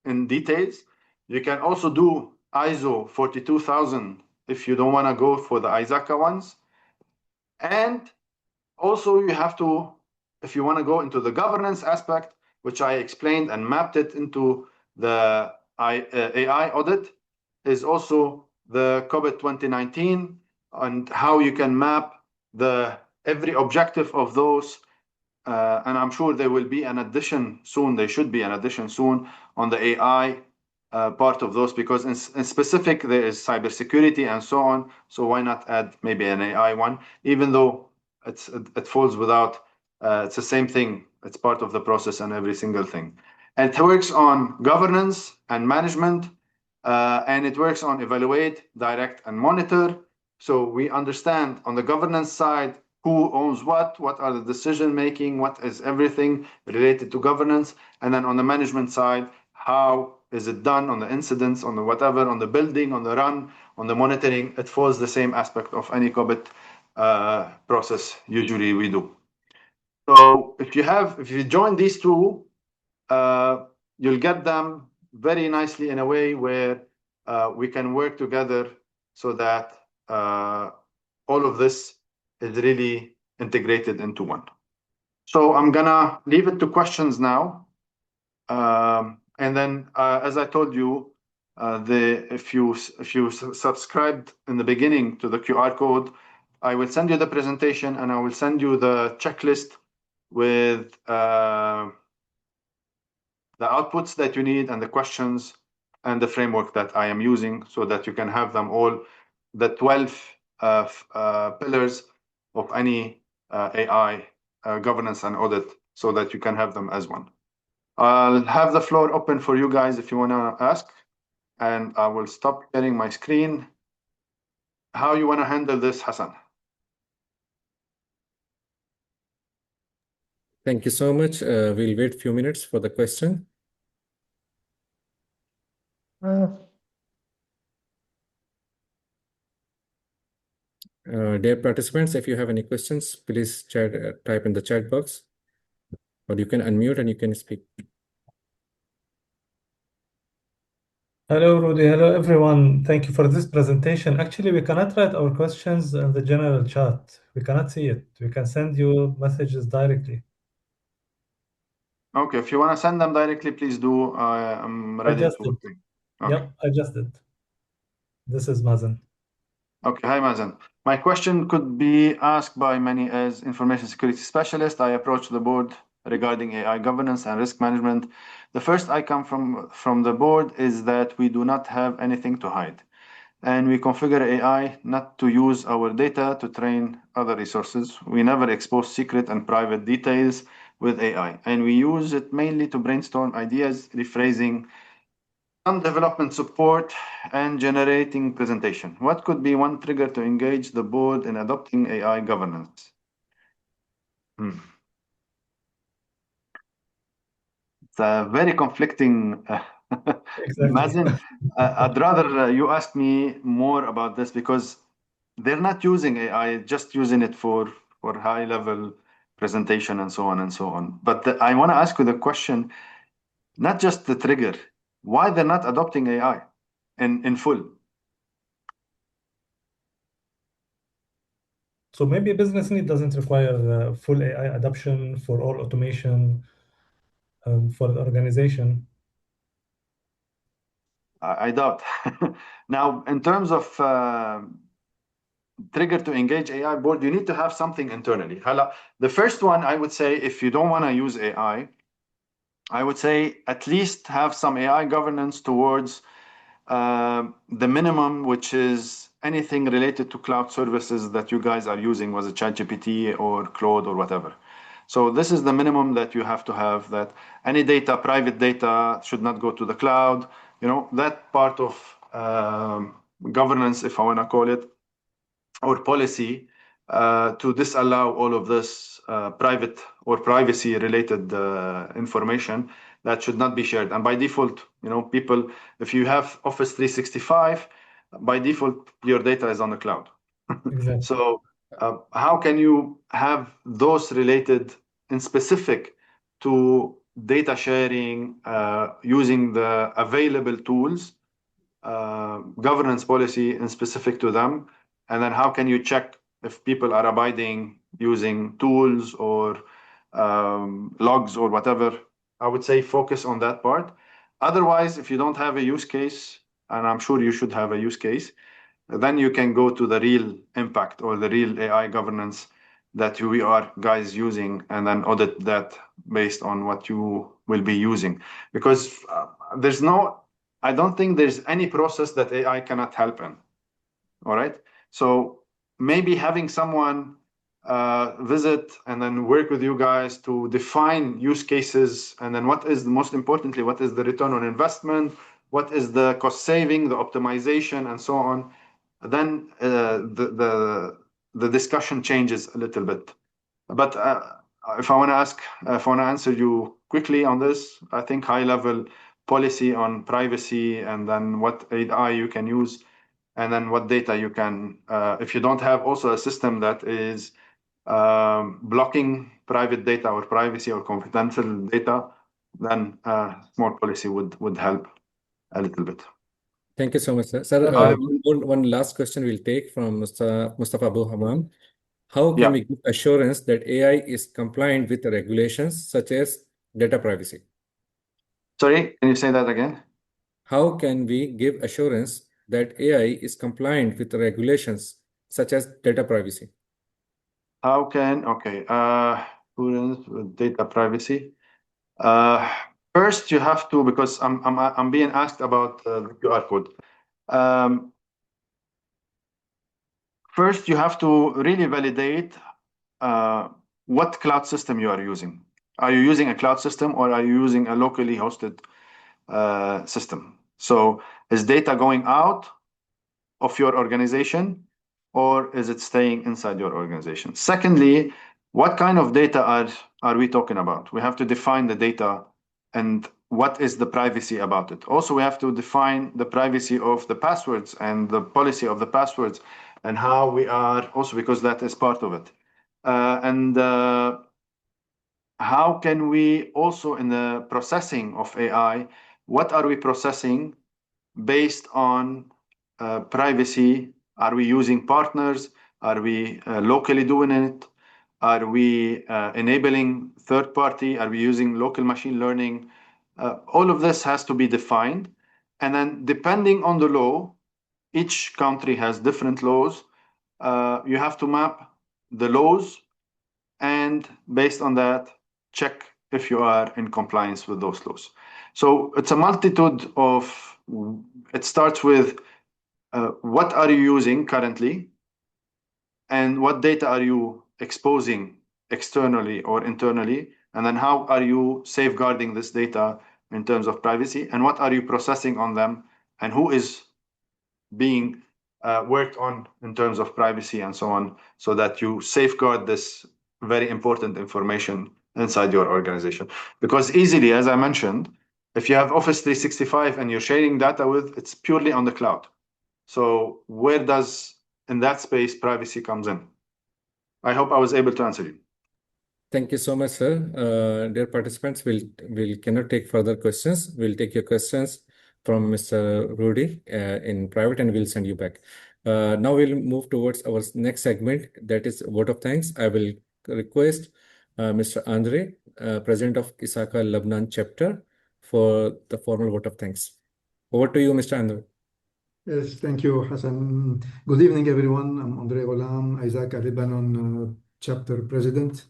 in details. You can also do ISO 42000 if you don't want to go for the ISACA ones. And also you have to, if you want to go into the governance aspect, which I explained and mapped it into the AI audit, is also the COVID 2019 and how you can map every objective of those. And I'm sure there will be an addition soon. There should be an addition soon on the AI part of those, because in specific there is cybersecurity and so on. So why not add maybe an AI one, even though it falls without, it's the same thing. It's part of the process and every single thing. And it works on governance and management, and it works on evaluate, direct, and monitor. So we understand on the governance side who owns what are the decision making, what is everything related to governance, and then on the management side, how is it done on the incidents, on the whatever, on the building, on the run, on the monitoring. It follows the same aspect of any COVID process usually we do. So if you join these two, you'll get them very nicely in a way where we can work together so that all of this is really integrated into one. So I'm gonna leave it to questions now. And then, as I told you, if you subscribed in the beginning to the QR code, I will send you the presentation and I will send you the checklist with the outputs that you need and the questions and the framework that I am using, so that you can have them all, the 12 pillars of any AI governance and audit, so that you can have them as one. I'll have the floor open for you guys if you want to ask, and I will stop sharing my screen. How you want to handle this, Hassan? Thank you so much. We'll wait a few minutes for the question. Dear participants, if you have any questions, please type in the chat box, or you can unmute and you can speak. Hello, Rudy. Hello, everyone. Thank you for this presentation. Actually, we cannot write our questions in the general chat. We cannot see it. We can send you messages directly. Okay, if you want to send them directly, please do. I'm ready just to. did. Okay. Yep, I just did. This is Mazen. Okay, hi Mazen. My question could be asked by many as information security specialist. I approach the board regarding AI governance and risk management. The first I come from the board is that we do not have anything to hide. And we configure AI not to use our data to train other resources. We never expose secret and private details with AI. And we use it mainly to brainstorm ideas, rephrasing, some development support, and generating presentation. What could be one trigger to engage the board in adopting AI governance? It's a very conflicting. Exactly. Mazen, I'd rather you ask me more about this because they're not using AI, just using it for high level presentation and so on and so on. But I want to ask you the question, not just the trigger, why they're not adopting AI in full? So maybe business need doesn't require full AI adoption for all automation for the organization. I doubt. Now, in terms of trigger to engage AI board, you need to have something internally. The first one, I would say, if you don't want to use AI, I would say at least have some AI governance towards the minimum, which is anything related to cloud services that you guys are using, was it ChatGPT or Claude or whatever. So this is the minimum that you have to have, that any data, private data, should not go to the cloud. You know, that part of governance, if I want to call it, or policy, to disallow all of this private or privacy related information that should not be shared. And by default, you know, people, if you have Office 365, by default, your data is on the cloud. Exactly. So how can you have those related in specific to data sharing using the available tools, governance policy in specific to them? And then how can you check if people are abiding using tools or logs or whatever? I would say focus on that part. Otherwise, if you don't have a use case, and I'm sure you should have a use case, then you can go to the real impact or the real AI governance that we are guys using, and then audit that based on what you will be using. Because I don't think there's any process that AI cannot help in. All right. So maybe having someone visit and then work with you guys to define use cases, and then what is most importantly, what is the return on investment, what is the cost saving, the optimization, and so on. Then the discussion changes a little bit. But if I want to answer you quickly on this, I think high level policy on privacy, and then what AI you can use, and then what data you can, if you don't have also a system that is blocking private data or privacy or confidential data, then more policy would help a little bit. Thank you so much, sir. Sir, one last question we'll take from Mr. Mustafa Abu Haman. How can we give assurance that AI is compliant with the regulations such as data privacy? Sorry, can you say that again? How can we give assurance that AI is compliant with the regulations such as data privacy? Prudence with data privacy. First, you have to, because I'm being asked about the QR code. First, you have to really validate what cloud system you are using. Are you using a cloud system or are you using a locally hosted system? So is data going out of your organization or is it staying inside your organization? Secondly, what kind of data are we talking about? We have to define the data and what is the privacy about it. Also, we have to define the privacy of the passwords and the policy of the passwords and how we are also, because that is part of it. And how can we also in the processing of AI, what are we processing based on privacy? Are we using partners? Are we locally doing it? Are we enabling third party? Are we using local machine learning? All of this has to be defined. And then depending on the law, each country has different laws. You have to map the laws and based on that, check if you are in compliance with those laws. So it's a multitude of, it starts with what are you using currently and what data are you exposing externally or internally, and then how are you safeguarding this data in terms of privacy, and what are you processing on them, and who is being worked on in terms of privacy and so on, so that you safeguard this very important information inside your organization. Because easily, as I mentioned, if you have Office 365 and you're sharing data with, it's purely on the cloud. So where does, in that space, privacy comes in? I hope I was able to answer you. Thank you so much, sir. Dear participants, we'll cannot take further questions. We'll take your questions from Mr. Rudy in private, and we'll send you back. Now we'll move towards our next segment, that is vote of thanks. I will request Mr. Andre, President of ISACA Lebanon chapter, for the formal vote of thanks. Over to you, Mr. Andre. Yes, thank you, Hassan. Good evening, everyone. I'm Andre Olam, ISACA Lebanon chapter president.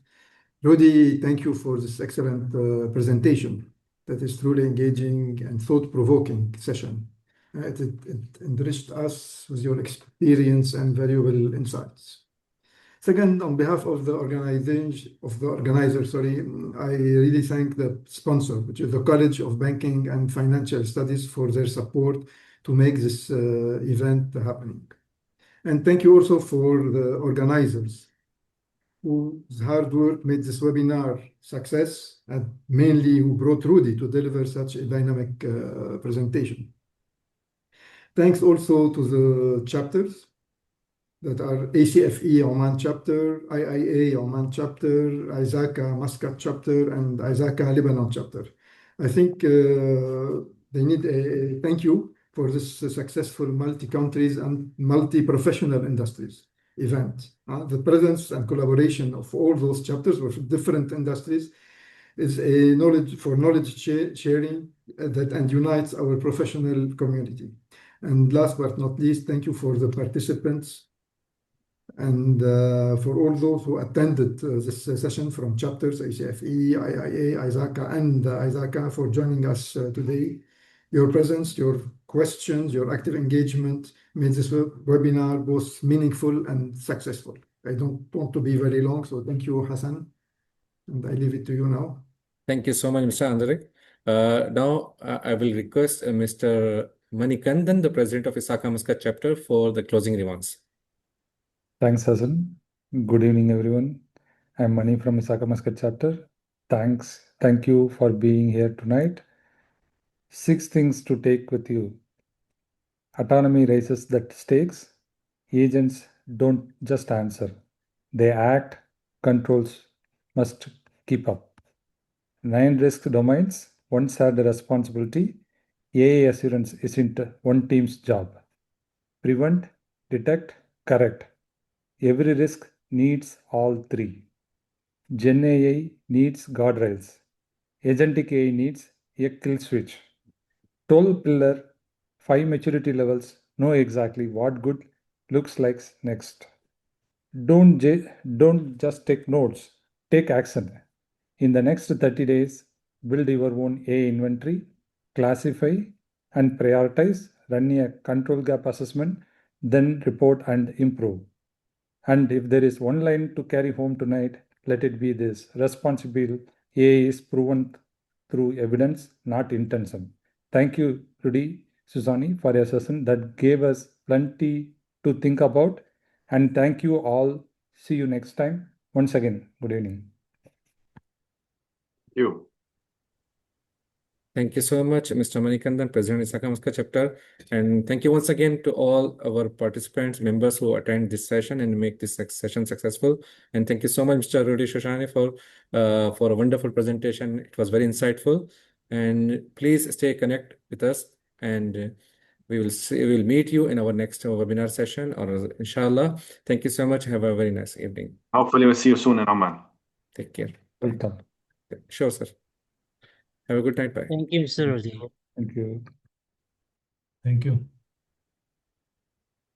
Rudy, thank you for this excellent presentation. That is truly engaging and thought-provoking session. It enriched us with your experience and valuable insights. Second, on behalf of the organizer, I really thank the sponsor, which is the College of Banking and Financial Studies, for their support to make this event happening. And thank you also for the organizers whose hard work made this webinar success, and mainly who brought Rudy to deliver such a dynamic presentation. Thanks also to the chapters that are ACFE Oman chapter, IIA Oman chapter, ISACA Muscat chapter, and ISACA Lebanon chapter. I think they need a thank you for this successful multi-countries and multi-professional industries event. The presence and collaboration of all those chapters with different industries is a knowledge sharing and unites our professional community. And last but not least, thank you for the participants and for all those who attended this session from chapters ACFE, IIA, ISACA, and ISACA for joining us today. Your presence, your questions, your active engagement made this webinar both meaningful and successful. I don't want to be very long, so thank you, Hassan, and I leave it to you now. Thank you so much, Mr. Andre. Now I will request Mr. Manikandan, the President of ISACA Muscat chapter, for the closing remarks. Thanks, Hassan. Good evening, everyone. I'm Mani from ISACA Muscat chapter. Thank you for being here tonight. 6 things to take with you. Autonomy raises the stakes. Agents don't just answer. They act. Controls must keep up. 9 risk domains. One shared responsibility. AI assurance isn't one team's job. Prevent, detect, correct. Every risk needs all 3. Gen AI needs guardrails. Agentic AI needs a kill switch. 12 pillar, 5 maturity levels, know exactly what good looks like next. Don't just take notes, take action. In the next 30 days, build your own AI inventory, classify and prioritize, run a control gap assessment, then report and improve. And if there is one line to carry home tonight, let it be this: responsible AI is proven through evidence, not intention. Thank you, Rudy, Shoushane, for your session that gave us plenty to think about. And thank you all. See you next time. Once again, good evening. You. Thank you so much, Mr. Manikandan, President Isaka Muscat chapter. And thank you once again to all our participants, members who attend this session and make this session successful. And thank you so much, Mr. Rudy Shoushane, for a wonderful presentation. It was very insightful. And please stay connected with us. And we will meet you in our next webinar session, or inshallah. Thank you so much. Have a very nice evening. Hopefully, we'll see you soon in Oman. Take care. Welcome. Sure, sir. Have a good night. Bye. Thank you, Mr. Rudy. Thank you. Thank you.